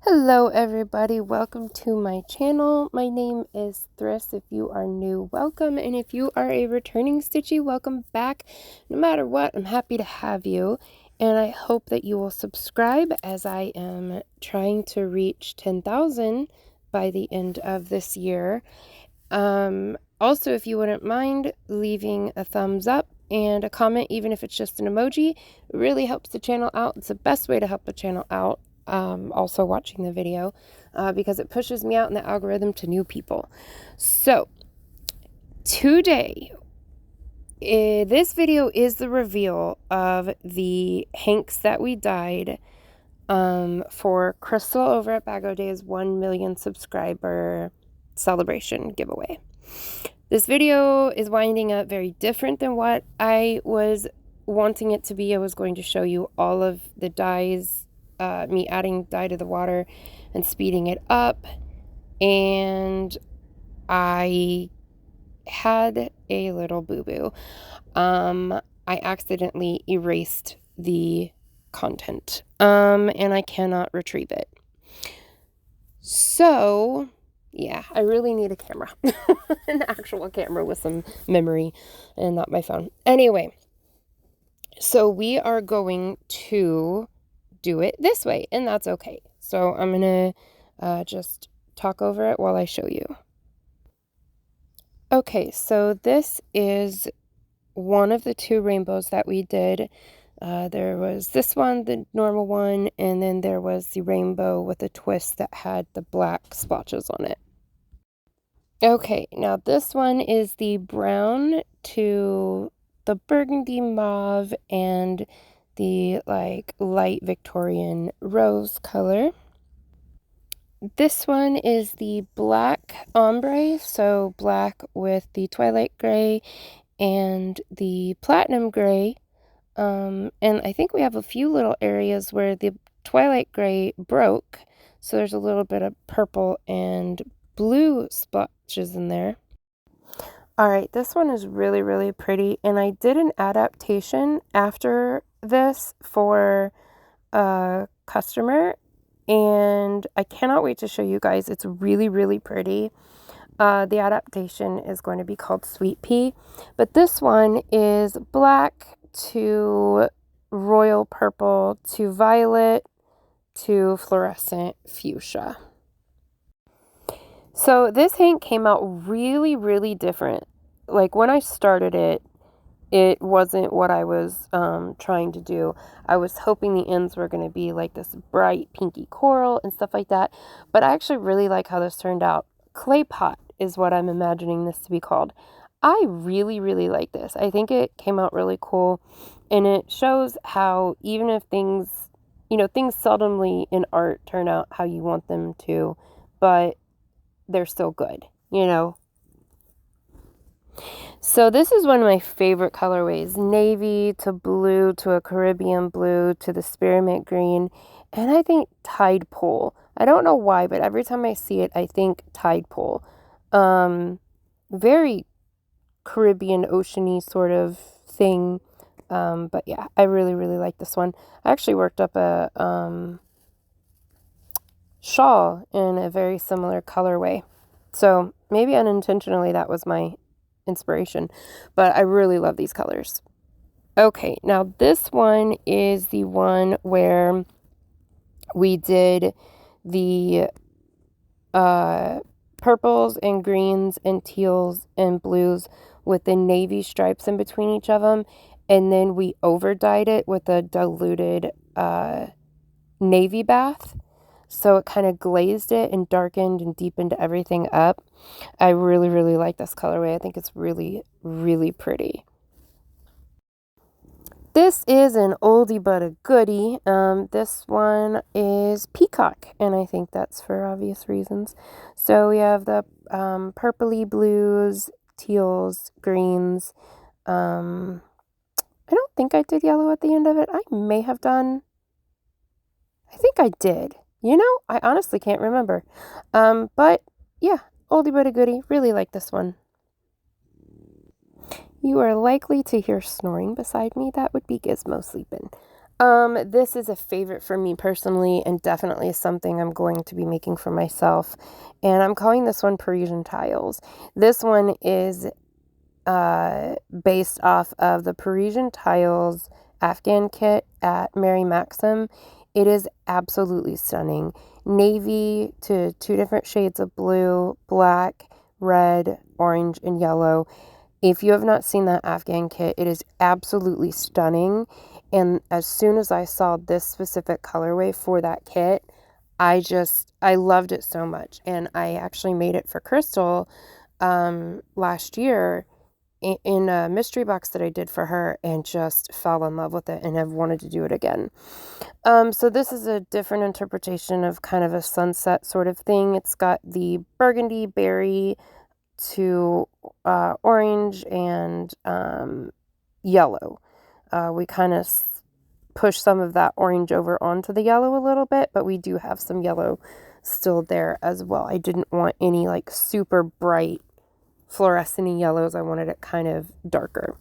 Hello everybody, welcome to my channel. My name is Thryss. If you are new, welcome, and if you are a returning stitchy, welcome back. No matter what, I'm happy to have you, and I hope that you will subscribe as I am trying to reach 10,000 by the end of this year. Also, if you wouldn't mind leaving a thumbs up and a comment, even if it's just an emoji, it really helps the channel out. It's the best way to help the channel out. Also watching the video because it pushes me out in the algorithm to new people. So today, this video is the reveal of the hanks that we dyed for Crystal over at Bag O Day's 1 million subscriber celebration giveaway. This video is winding up very different than what I was wanting it to be. I was going to show you all of the dyes, me adding dye to the water and speeding it up, and I had a little boo-boo. I accidentally erased the content, and I cannot retrieve it. So yeah, I really need a camera, an actual camera with some memory and not my phone. Anyway, so we are going to do it this way, and that's okay. So I'm gonna just talk over it while I show you. Okay, so this is one of the two rainbows that we did. There was this one, the normal one, and then there was the rainbow with a twist that had the black splotches on it. Okay, now this one is the brown to the burgundy mauve and the like light Victorian rose color. This one is the black ombre, so black with the twilight gray and the platinum gray. And I think we have a few little areas where the twilight gray broke, so there's a little bit of purple and blue splotches in there. All right, this one is really, really pretty, and I did an adaptation after this for a customer, and I cannot wait to show you guys. It's really, really pretty. The adaptation is going to be called Sweet Pea, but this one is black to royal purple to violet to fluorescent fuchsia. So this hank came out really, really different. Like when I started it, it wasn't what I was trying to do. I was hoping the ends were going to be like this bright pinky coral and stuff like that. But I actually really like how this turned out. Clay pot is what I'm imagining this to be called. I really, really like this. I think it came out really cool. And it shows how even if things, things seldomly in art turn out how you want them to, but they're still good, So this is one of my favorite colorways, navy to blue to a Caribbean blue to the spearmint green, and I think tide pool. I don't know why, but every time I see it, I think tide pool. Very Caribbean oceany sort of thing, but yeah, I really, really like this one. I actually worked up a shawl in a very similar colorway, so maybe unintentionally that was my inspiration, but I really love these colors. Okay, now this one is the one where we did the purples and greens and teals and blues with the navy stripes in between each of them, and then we over dyed it with a diluted navy bath. So it kind of glazed it and darkened and deepened everything up. I really, really like this colorway. I think it's really, really pretty. This is an oldie but a goodie. This one is Peacock, and I think that's for obvious reasons. So we have the purpley blues, teals, greens. I don't think I did yellow at the end of it. I may have done. I think I did. I honestly can't remember. But yeah, oldie but a goodie. Really like this one. You are likely to hear snoring beside me. That would be Gizmo sleeping. This is a favorite for me personally, and definitely something I'm going to be making for myself. And I'm calling this one Parisian Tiles. This one is based off of the Parisian Tiles Afghan kit at Mary Maxim. It is absolutely stunning. Navy to 2 different shades of blue, black, red, orange, and yellow. If you have not seen that Afghan kit, it is absolutely stunning. And as soon as I saw this specific colorway for that kit, I loved it so much. And I actually made it for Crystal last year in a mystery box that I did for her, and just fell in love with it and have wanted to do it again. So this is a different interpretation of kind of a sunset sort of thing. It's got the burgundy berry to orange and yellow. We kind of push some of that orange over onto the yellow a little bit, but we do have some yellow still there as well. I didn't want any like super bright fluorescent yellows. I wanted it kind of darker.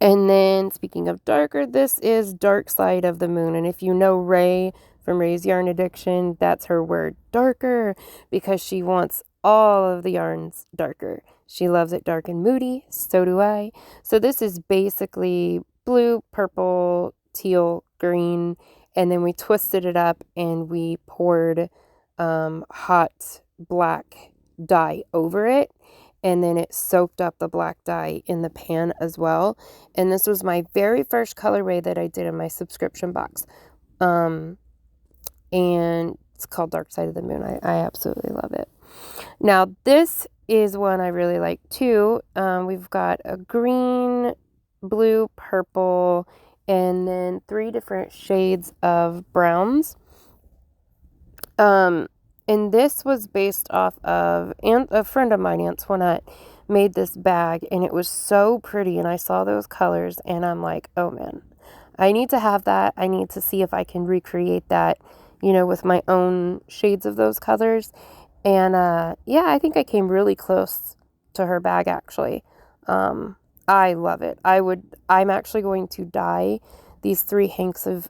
And then speaking of darker, this is Dark Side of the Moon. And if you know Ray from Ray's Yarn Addiction, that's her word, darker, because she wants all of the yarns darker. She loves it dark and moody. So do I. So this is basically blue, purple, teal, green. And then we twisted it up and we poured hot black dye over it. And then it soaked up the black dye in the pan as well. And this was my very first colorway that I did in my subscription box. And it's called Dark Side of the Moon. I absolutely love it. Now, this is one I really like too. We've got a green, blue, purple, and then 3 different shades of browns. And this was based off of, and a friend of mine, Antoinette, made this bag, and it was so pretty, and I saw those colors, and I'm like, oh man, I need to have that. I need to see if I can recreate that, you know, with my own shades of those colors. And yeah, I think I came really close to her bag, actually. I love it. I'm actually going to dye these 3 hanks of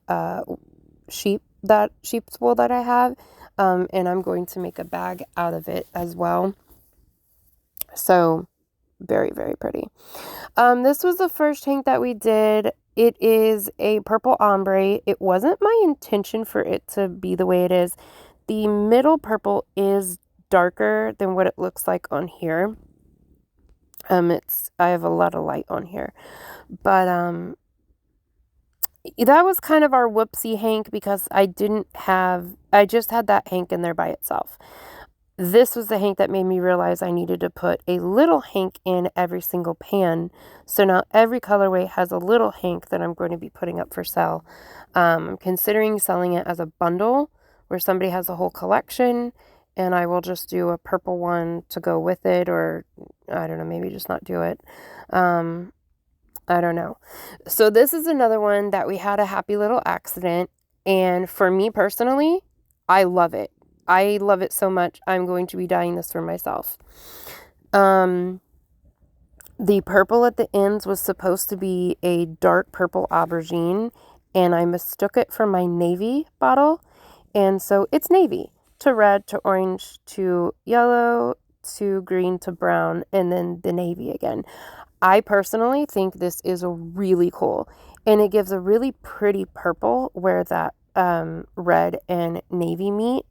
sheep's wool that I have. And I'm going to make a bag out of it as well. So very, very pretty. This was the first hank that we did. It is a purple ombre. It wasn't my intention for it to be the way it is. The middle purple is darker than what it looks like on here. I have a lot of light on here, but that was kind of our whoopsie hank because I just had that hank in there by itself. This was the hank that made me realize I needed to put a little hank in every single pan. So now every colorway has a little hank that I'm going to be putting up for sale. I'm considering selling it as a bundle where somebody has a whole collection, and I will just do a purple one to go with it, or I don't know, maybe just not do it. I don't know. So this is another one that we had a happy little accident. And for me personally, I love it. I love it so much. I'm going to be dyeing this for myself. The purple at the ends was supposed to be a dark purple aubergine, and I mistook it for my navy bottle. And so it's navy to red to orange to yellow to green to brown, and then the navy again. I personally think this is really cool, and it gives a really pretty purple where that red and navy meet,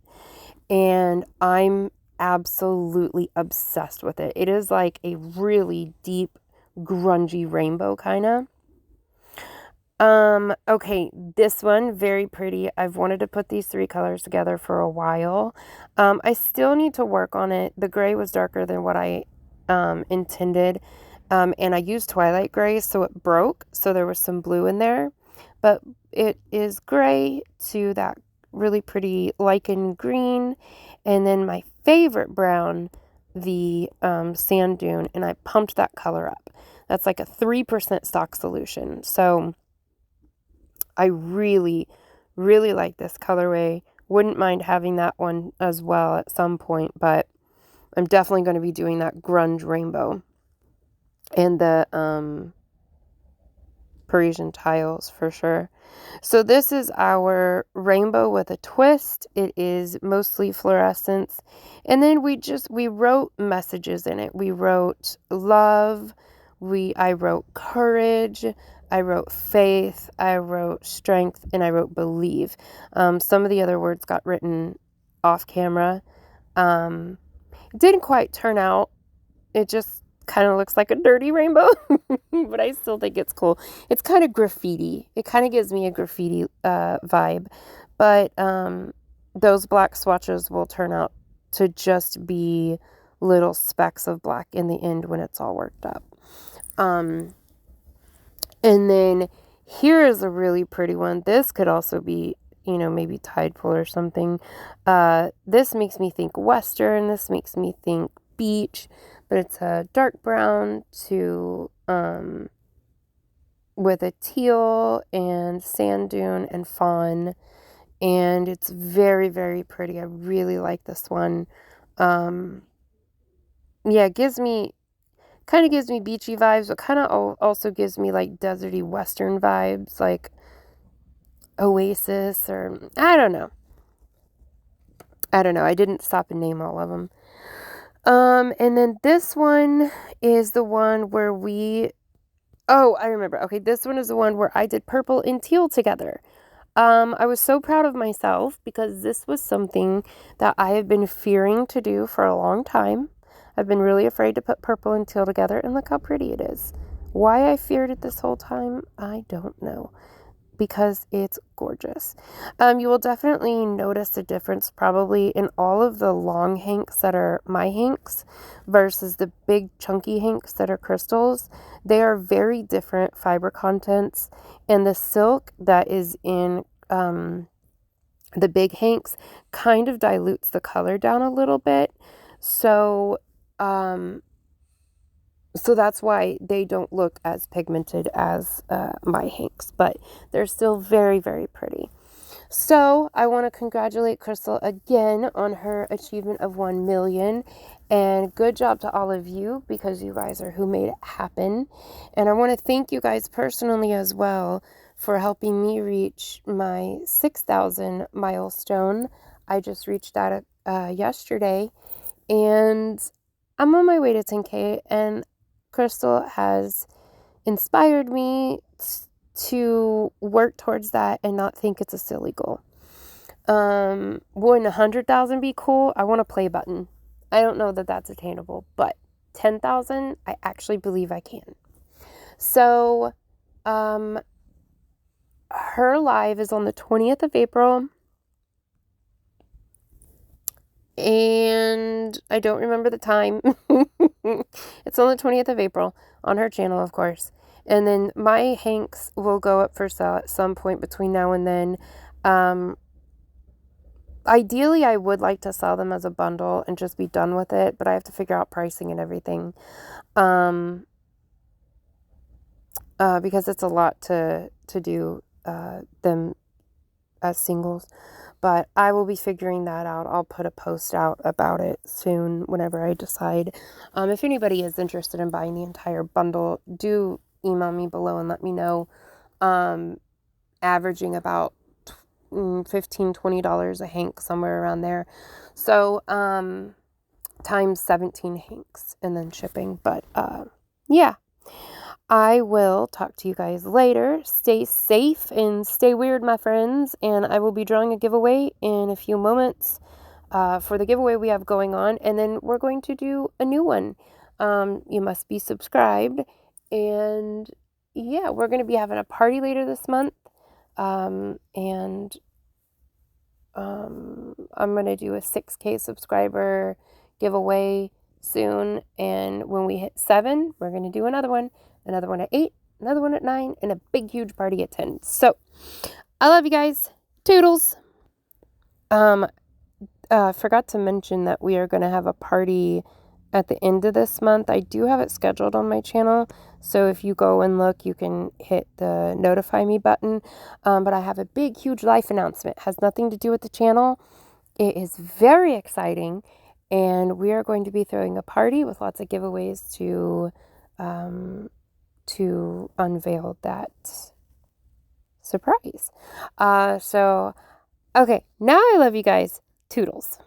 and I'm absolutely obsessed with it. It is like a really deep, grungy rainbow kind of. Okay, this one, very pretty. I've wanted to put these 3 colors together for a while. I still need to work on it. The gray was darker than what I intended. And I used Twilight Gray, so it broke. So there was some blue in there. But it is gray to that really pretty lichen green. And then my favorite brown, the sand dune. And I pumped that color up. That's like a 3% stock solution. So I really, really like this colorway. Wouldn't mind having that one as well at some point. But I'm definitely going to be doing that grunge rainbow. And the Parisian tiles for sure. So this is our rainbow with a twist. It is mostly fluorescence. And then we wrote messages in it. We wrote love. I wrote courage. I wrote faith. I wrote strength. And I wrote believe. Some of the other words got written off camera. It didn't quite turn out. It just kind of looks like a dirty rainbow, but I still think it's cool. It's kind of graffiti. It kind of gives me a graffiti vibe, but those black swatches will turn out to just be little specks of black in the end when it's all worked up. And then here is a really pretty one. This could also be, you know, maybe Tideful or something. This makes me think Western. This makes me think beach. But it's a dark brown to with a teal and sand dune and fawn, and it's very, very pretty. I really like this one. Yeah, it kind of gives me beachy vibes, but kind of also gives me like deserty Western vibes, like Oasis, or I don't know. I didn't stop and name all of them. And then this one is the one where I remember. Okay, this one is the one where I did purple and teal together. I was so proud of myself because this was something that I have been fearing to do for a long time. I've been really afraid to put purple and teal together, and look how pretty it is. Why I feared it this whole time, I don't know. Because it's gorgeous. You will definitely notice a difference probably in all of the long hanks that are my hanks versus the big chunky hanks that are crystals. They are very different fiber contents, and the silk that is in the big hanks kind of dilutes the color down a little bit. So that's why they don't look as pigmented as my hanks, but they're still very, very pretty. So I want to congratulate Crystal again on her achievement of 1 million, and good job to all of you because you guys are who made it happen. And I want to thank you guys personally as well for helping me reach my 6,000 milestone. I just reached that yesterday, and I'm on my way to 10K, and Crystal has inspired me to work towards that and not think it's a silly goal. Wouldn't 100,000 be cool? I want a play button. I don't know that that's attainable, but 10,000, I actually believe I can. So, her live is on the 20th of April. And I don't remember the time. It's on the 20th of April on her channel, of course. And then my hanks will go up for sale at some point between now and then. Ideally, I would like to sell them as a bundle and just be done with it, but I have to figure out pricing and everything. Because it's a lot to do them as singles. But I will be figuring that out. I'll put a post out about it soon whenever I decide. If anybody is interested in buying the entire bundle, do email me below and let me know. Averaging about $15-$20 a hank, somewhere around there. So times 17 hanks and then shipping. But yeah. I will talk to you guys later. Stay safe and stay weird, my friends. And I will be drawing a giveaway in a few moments for the giveaway we have going on. And then we're going to do a new one. You must be subscribed. And yeah, we're going to be having a party later this month. I'm going to do a 6K subscriber giveaway soon. And when we hit 7, we're going to do another one at 8, another one at 9, and a big, huge party at 10. So, I love you guys. Toodles. Forgot to mention that we are going to have a party at the end of this month. I do have it scheduled on my channel, so if you go and look, you can hit the notify me button. But I have a big, huge life announcement. It has nothing to do with the channel. It is very exciting, and we are going to be throwing a party with lots of giveaways to to unveil that surprise. Okay, now I love you guys. Toodles.